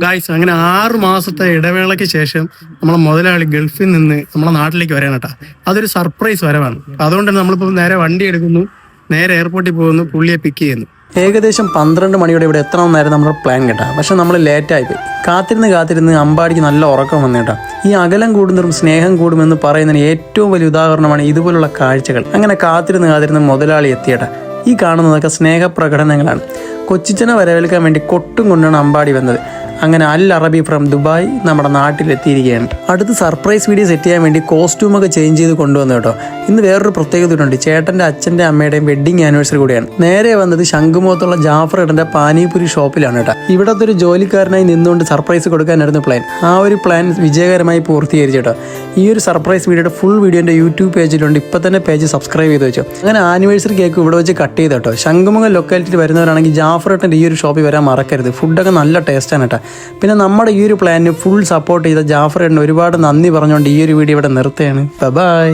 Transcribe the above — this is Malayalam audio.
ഗായ്സ്, അങ്ങനെ 6 മാസത്തെ ഇടവേളയ്ക്ക് ശേഷം നമ്മളെ മുതലാളി ഗൾഫിൽ നിന്ന് നമ്മളെ നാട്ടിലേക്ക് വരാൻ കേട്ടാ. അതൊരു സർപ്രൈസ് വരവാണ്. അതുകൊണ്ട് നമ്മളിപ്പോൾ നേരെ വണ്ടി എടുക്കുന്നു, നേരെ എയർപോർട്ടിൽ പോകുന്നു, പുള്ളിയെ പിക്ക് ചെയ്യുന്നു. ഏകദേശം 12 മണിയോടെ ഇവിടെ എത്തണമെന്നായിരുന്നു നമ്മുടെ പ്ലാൻ കേട്ടാ. പക്ഷെ നമ്മൾ ലേറ്റായിപ്പോയി. കാത്തിരുന്ന് അമ്പാടിക്ക് നല്ല ഉറക്കം വന്നു കേട്ടാ. ഈ അകലം കൂടുന്നതും സ്നേഹം കൂടുമെന്ന് പറയുന്നതിന് ഏറ്റവും വലിയ ഉദാഹരണമാണ് ഇതുപോലുള്ള കാഴ്ചകൾ. അങ്ങനെ കാത്തിരുന്ന് മുതലാളി എത്തിയേട്ടാ. ഈ കാണുന്നതൊക്കെ സ്നേഹപ്രകടനങ്ങളാണ്. കൊച്ചിച്ചനെ വരവേൽക്കാൻ വേണ്ടി കൊട്ടും കൊണ്ടാണ് അമ്പാടി വന്നത്. അങ്ങനെ അൽ അറബി ഫ്രം ദുബായ് നമ്മുടെ നാട്ടിലെത്തിയിരിക്കുകയാണ്. അടുത്ത് സർപ്രൈസ് വീഡിയോ സെറ്റ് ചെയ്യാൻ വേണ്ടി കോസ്റ്റ്യൂമൊക്കെ ചേഞ്ച് ചെയ്ത് കൊണ്ടുവന്നു കേട്ടോ. ഇന്ന് വേറൊരു പ്രത്യേകതയുണ്ട്. ചേട്ടൻ്റെ അച്ഛൻ്റെ അമ്മയുടെയും വെഡ്ഡിങ് ആനിവേഴ്സറി കൂടിയാണ്. നേരെ വന്നത് ശംഖുമുഖത്തുള്ള ജാഫർ ഏട്ടൻ്റെ പാനിപൂരി ഷോപ്പിലാണ് കേട്ടോ. ഇവിടത്തെ ഒരു ജോലിക്കാരനായി നിന്നുകൊണ്ട് സർപ്രൈസ് കൊടുക്കാനായിരുന്നു പ്ലാൻ. ആ ഒരു പ്ലാൻ വിജയകരമായി പൂർത്തീകരിച്ചു കേട്ടോ. ഈ ഒരു സർപ്രൈസ് വീഡിയോയുടെ ഫുൾ വീഡിയോ എൻ്റെ യൂട്യൂബ് പേജിലുണ്ട്. ഇപ്പം തന്നെ പേജ് സബ്സ്ക്രൈബ് ചെയ്ത് വെച്ചോ. അങ്ങനെ ആനിവേഴ്സറി കേക്ക് ഇവിടെ വെച്ച് കട്ട് ചെയ്ത് കേട്ടോ. ശംഖുമുഖം ലൊക്കാലിറ്റിയിൽ വരുന്നവരാണെങ്കിൽ ജാഫർ ഏട്ടൻ്റെ ഈ ഒരു ഷോപ്പിൽ വരാൻ മറക്കരുത്. ഫുഡൊക്കെ നല്ല ടേസ്റ്റാണ് കേട്ടോ. പിന്നെ നമ്മുടെ ഈ ഒരു പ്ലാനിന് ഫുൾ സപ്പോർട്ട് ചെയ്ത ജാഫർ ഏട്ടന് ഒരുപാട് നന്ദി പറഞ്ഞുകൊണ്ട് ഈ ഒരു വീഡിയോ ഇവിടെ നിർത്തുകയാണ്. ബൈ.